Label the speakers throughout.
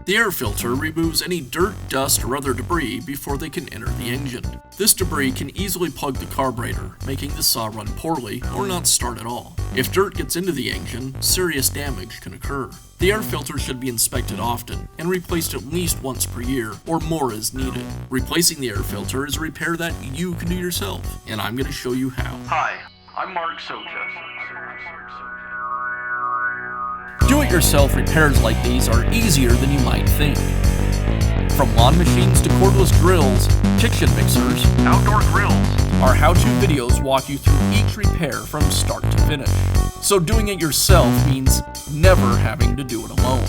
Speaker 1: The air filter removes any dirt, dust, or other debris before they can enter the engine. This debris can easily plug the carburetor, making the saw run poorly or not start at all. If dirt gets into the engine, serious damage can occur. The air filter should be inspected often and replaced at least once per year or more as needed. Replacing the air filter is a repair that you can do yourself, and I'm going to show you how.
Speaker 2: Hi, I'm Mark Soja.
Speaker 1: Do-it-yourself repairs like these are easier than you might think. From lawn machines to cordless drills, kitchen mixers,
Speaker 2: Outdoor grills.
Speaker 1: our how-to videos walk you through each repair from start to finish. So doing it yourself means never having to do it alone.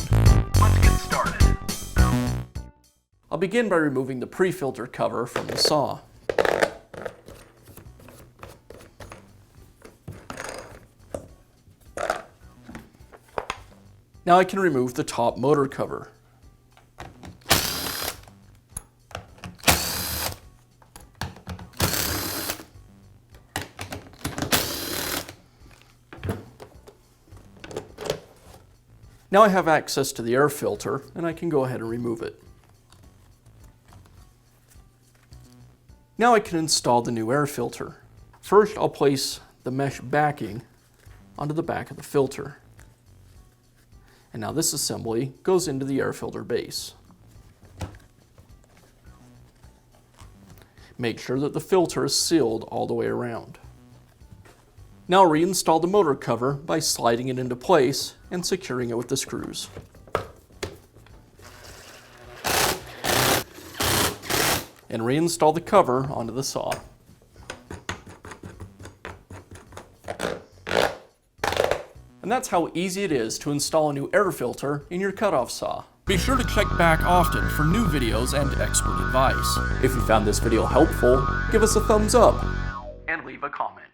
Speaker 2: Let's get started.
Speaker 1: I'll begin by removing the pre-filter cover from the saw. Now I can remove the top motor cover. Now I have access to the air filter, and I can go ahead and remove it. Now I can install the new air filter. First, I'll place the mesh backing onto the back of the filter. And now this assembly goes into the air filter base. Make sure that the filter is sealed all the way around. Now reinstall the motor cover by sliding it into place and securing it with the screws. And reinstall the cover onto the saw. And that's how easy it is to install a new air filter in your cutoff saw. Be sure to check back often for new videos and expert advice. If you found this video helpful, give us a thumbs up
Speaker 2: And leave a comment.